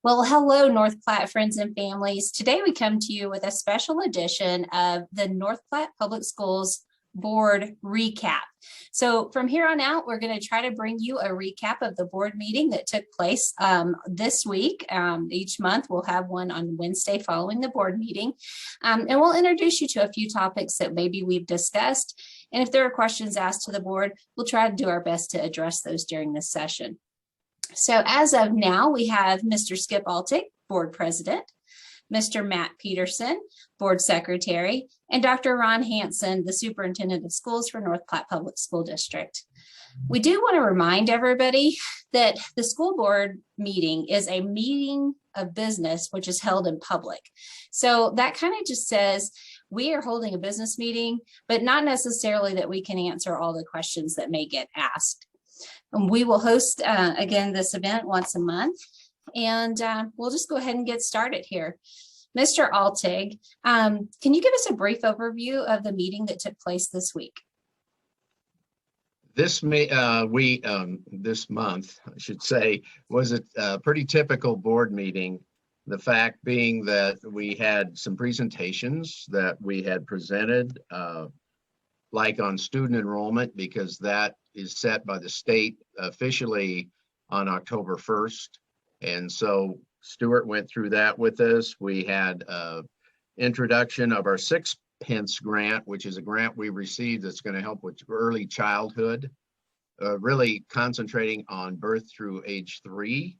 Well, hello, North Platte friends and families. Today we come to you with a special edition of the North Platte Public Schools Board Recap. So from here on out, we're going to try to bring you a recap of the board meeting that took place this week. Each month we'll have one on Wednesday following the board meeting. And we'll introduce you to a few topics that maybe we've discussed. And if there are questions asked to the board, we'll try to do our best to address those during this session. So as of now, we have Mr. Skip Altig, Board President, Mr. Matt Pederson, Board Secretary, and Dr. Ron Hanson, the Superintendent of Schools for North Platte Public School District. We do want to remind everybody that the school board meeting is a meeting of business which is held in public. So that kind of just says we are holding a business meeting, but not necessarily that we can answer all the questions that may get asked. And we will host, again, this event once a month, and we'll just go ahead and get started here. Mr. Altig, can you give us a brief overview of the meeting that took place this week? This month, I should say, was a pretty typical board meeting. The fact being that we had some presentations that we had presented, like on student enrollment, because that is set by the state officially on October 1st. And so Stuart went through that with us. We had introduction of our 6-pence grant, which is a grant we received that's going to help with early childhood, really concentrating on birth through age 3.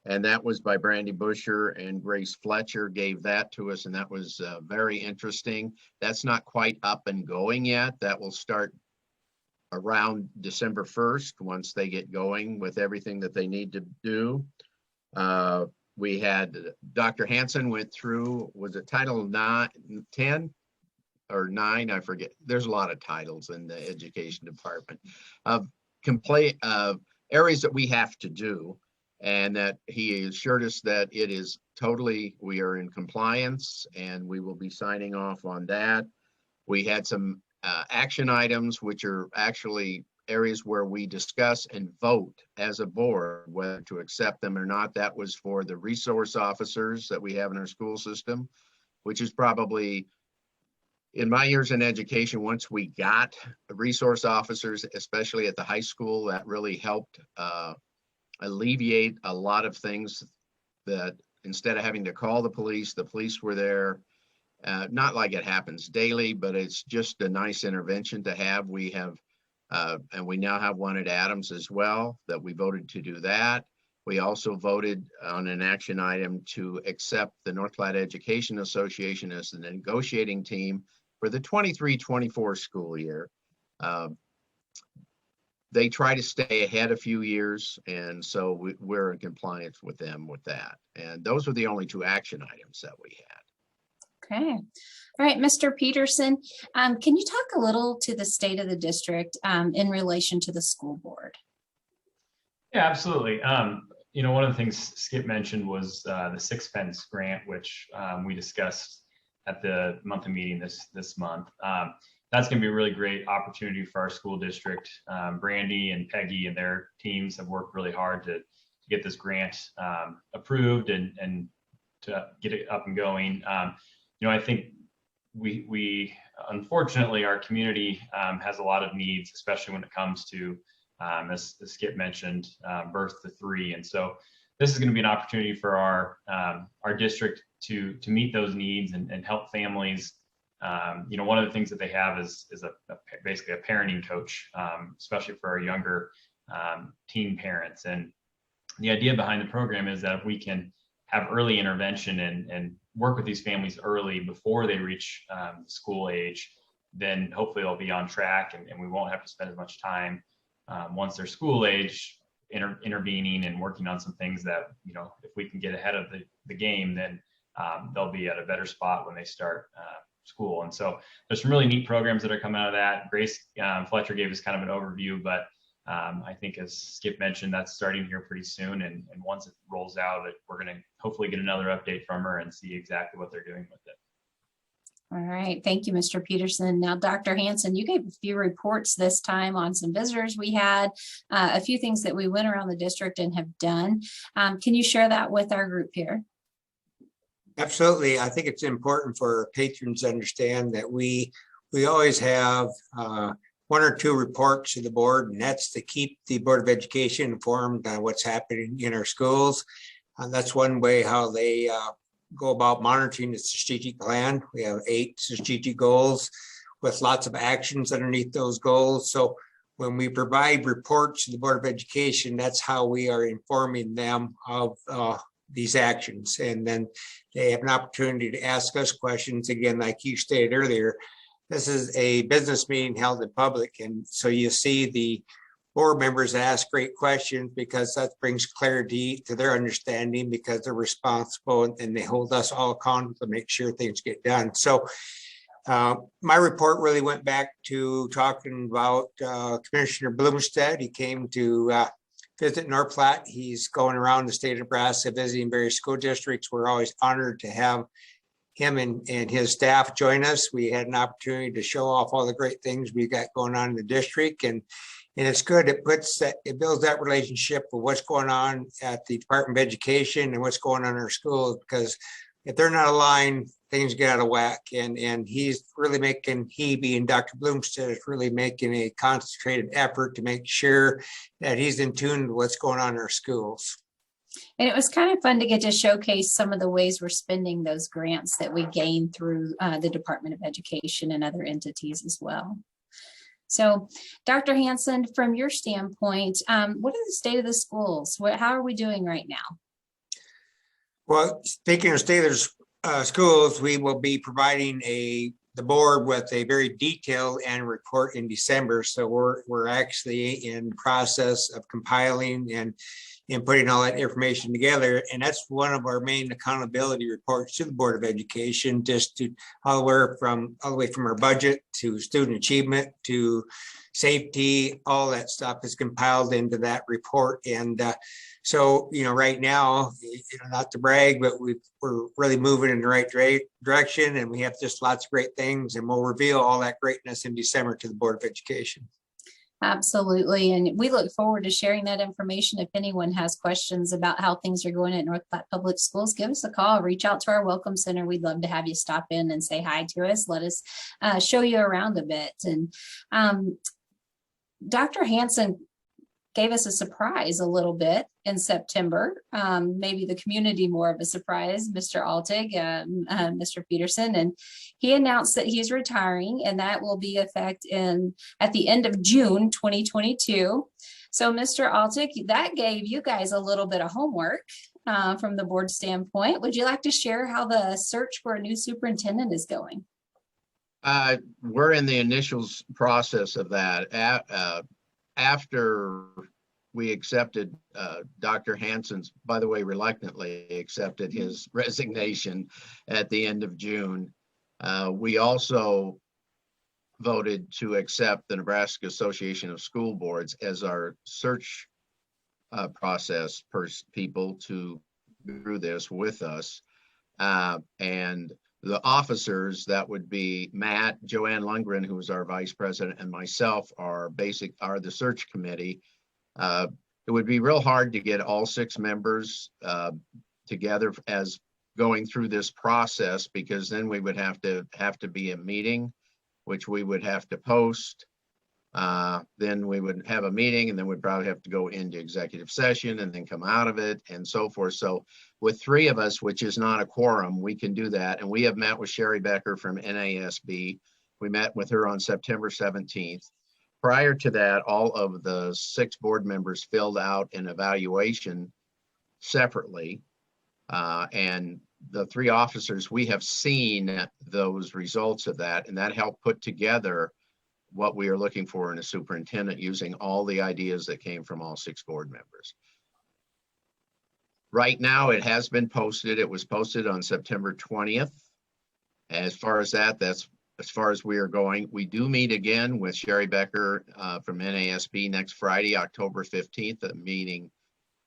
And that was by Brandy Busher, and Grace Fletcher gave that to us, and that was very interesting. That's not quite up and going yet. That will start around December 1st once they get going with everything that they need to do. We had Dr. Hanson went through, was it Title 10 or 9? I forget. There's a lot of titles in the education department of areas that we have to do. And that he assured us that it is totally, we are in compliance, and we will be signing off on that. We had some action items, which are actually areas where we discuss and vote as a board whether to accept them or not. That was for the resource officers that we have in our school system, which is probably, in my years in education, once we got resource officers, especially at the high school, that really helped alleviate a lot of things, that instead of having to call the police were there. Not like it happens daily, but it's just a nice intervention to have. We have, and we now have one at Adams as well, that we voted to do that. We also voted on an action item to accept the North Platte Education Association as the negotiating team for the 23-24 school year. They try to stay ahead a few years, and so we're in compliance with them with that. And those were the only 2 action items that we had. Okay. All right, Mr. Pederson, can you talk a little to the state of the district in relation to the school board? Yeah, absolutely. One of the things Skip mentioned was the 6-pence grant, which we discussed at the monthly meeting this month. That's going to be a really great opportunity for our school district. Brandy and Peggy and their teams have worked really hard to get this grant approved and to get it up and going. I think we unfortunately, our community has a lot of needs, especially when it comes to, as Skip mentioned, birth to 3. And so this is going to be an opportunity for our district to meet those needs and help families. One of the things that they have is basically a parenting coach, especially for our younger teen parents. And the idea behind the program is that if we can have early intervention and work with these families early before they reach school age, then hopefully they'll be on track, and we won't have to spend as much time once they're school age intervening and working on some things that, if we can get ahead of the game, then they'll be at a better spot when they start school. And so there's some really neat programs that are coming out of that. Grace Fletcher gave us kind of an overview, but I think, as Skip mentioned, that's starting here pretty soon. And once it rolls out, we're going to hopefully get another update from her and see exactly what they're doing with it. All right, thank you, Mr. Pederson. Now, Dr. Hanson, you gave a few reports this time on some visitors we had, a few things that we went around the district and have done. Can you share that with our group here? Absolutely. I think it's important for patrons to understand that we always have one or two reports to the board, and that's to keep the Board of Education informed on what's happening in our schools. That's one way how they go about monitoring the strategic plan. We have 8 strategic goals with lots of actions underneath those goals. So when we provide reports to the Board of Education, that's how we are informing them of these actions. And then they have an opportunity to ask us questions. Again, like you stated earlier, this is a business meeting held in public. And so you see the board members ask great questions because that brings clarity to their understanding, because they're responsible and they hold us all accountable to make sure things get done. So my report really went back to talking about Commissioner Bloomstead. He came to visit North Platte. He's going around the state of Nebraska visiting various school districts. We're always honored to have him and his staff join us. We had an opportunity to show off all the great things we got going on in the district, and it's good. It builds that relationship with what's going on at the Department of Education and what's going on in our schools, because if they're not aligned, things get out of whack. And he's really he being Dr. Bloomstead is really making a concentrated effort to make sure that he's in tune with what's going on in our schools. And it was kind of fun to get to showcase some of the ways we're spending those grants that we gained through the Department of Education and other entities as well. So, Dr. Hanson, from your standpoint, what is the state of the schools? How are we doing right now? Well, speaking of state of schools, we will be providing the board with a very detailed annual report in December. So we're actually in the process of compiling and putting all that information together. And that's one of our main accountability reports to the Board of Education, just to all the way from our budget to student achievement to safety, all that stuff is compiled into that report. And so, right now, not to brag, but we're really moving in the right direction, and we have just lots of great things, and we'll reveal all that greatness in December to the Board of Education. Absolutely. And we look forward to sharing that information. If anyone has questions about how things are going at North Platte Public Schools, give us a call, reach out to our Welcome Center. We'd love to have you stop in and say hi to us. Let us show you around a bit. And Dr. Hanson gave us a surprise a little bit in September, maybe the community more of a surprise, Mr. Altig, Mr. Pederson, and he announced that he's retiring, and that will be effect at the end of June 2022. So Mr. Altig, that gave you guys a little bit of homework from the board standpoint. Would you like to share how the search for a new superintendent is going? We're in the initial process of that. After we accepted Dr. Hanson's, by the way, reluctantly accepted his resignation at the end of June, we also voted to accept the Nebraska Association of School Boards as our search process for people to go through this with us. And the officers, that would be Matt, Joanne Lundgren, who is our vice president, and myself are the search committee. It would be real hard to get all 6 members together as going through this process, because then we would have to be a meeting, which we would have to post. Then we would have a meeting, and then we'd probably have to go into executive session and then come out of it and so forth. So with 3 of us, which is not a quorum, we can do that. And we have met with Sherry Becker from NASB. We met with her on September 17th. Prior to that, all of the 6 board members filled out an evaluation separately. And the 3 officers, we have seen those results of that, and that helped put together what we are looking for in a superintendent, using all the ideas that came from all 6 board members. Right now, it has been posted. It was posted on September 20th. As far as that's as far as we are going. We do meet again with Sherry Becker from NASB next Friday, October 15th, a meeting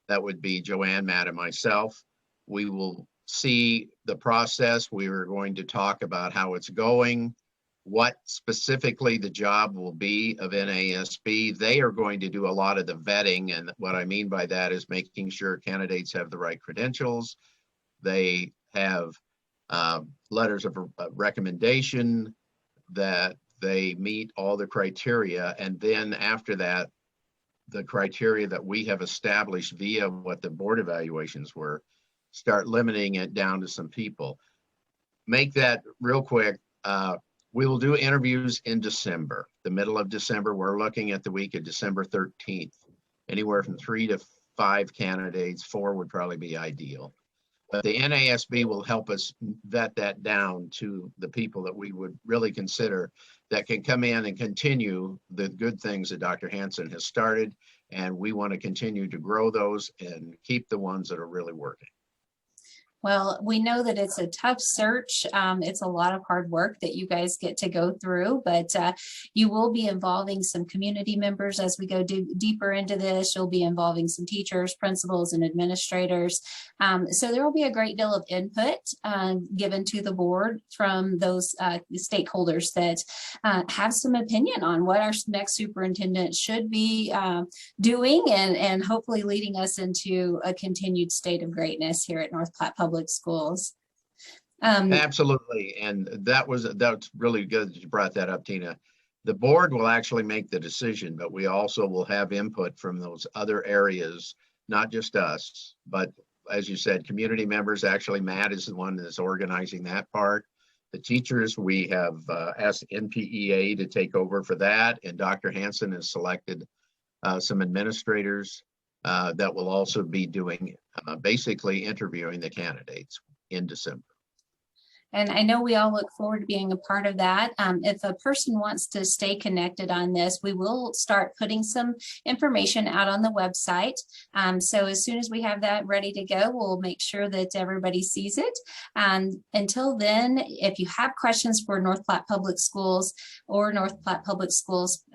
that would be Joanne, Matt, and myself. We will see the process. We were going to talk about how it's going, what specifically the job will be of NASB. They are going to do a lot of the vetting. And what I mean by that is making sure candidates have the right credentials. They have letters of recommendation, that they meet all the criteria. And then after that, the criteria that we have established via what the board evaluations were, start limiting it down to some people. Make that real quick. We will do interviews in December, the middle of December. We're looking at the week of December 13th, anywhere from 3 to 5 candidates. 4 would probably be ideal. But the NASB will help us vet that down to the people that we would really consider that can come in and continue the good things that Dr. Hanson has started. And we want to continue to grow those and keep the ones that are really working. Well, we know that it's a tough search. It's a lot of hard work that you guys get to go through, but you will be involving some community members as we go deeper into this. You'll be involving some teachers, principals, and administrators. So there will be a great deal of input given to the board from those stakeholders that have some opinion on what our next superintendent should be doing and hopefully leading us into a continued state of greatness here at North Platte Public Schools. Absolutely. And that's really good that you brought that up, Tina. The board will actually make the decision, but we also will have input from those other areas, not just us, but as you said, community members. Actually, Matt is the one that's organizing that part. The teachers, we have asked NPEA to take over for that, and Dr. Hanson has selected some administrators that will also be doing basically interviewing the candidates in December. And I know we all look forward to being a part of that. If a person wants to stay connected on this, we will start putting some information out on the website. So as soon as we have that ready to go, we'll make sure that everybody sees it. Until then, if you have questions for North Platte Public Schools or North Platte Public Schools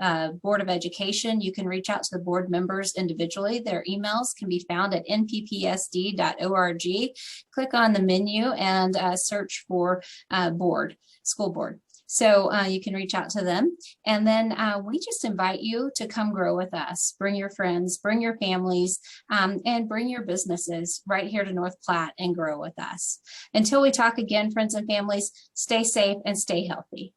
Board of Education, you can reach out to the board members individually. Their emails can be found at npppsd.org. Click on the menu and search for school board. So you can reach out to them. And then we just invite you to come grow with us. Bring your friends, bring your families, and bring your businesses right here to North Platte and grow with us. Until we talk again, friends and families, stay safe and stay healthy.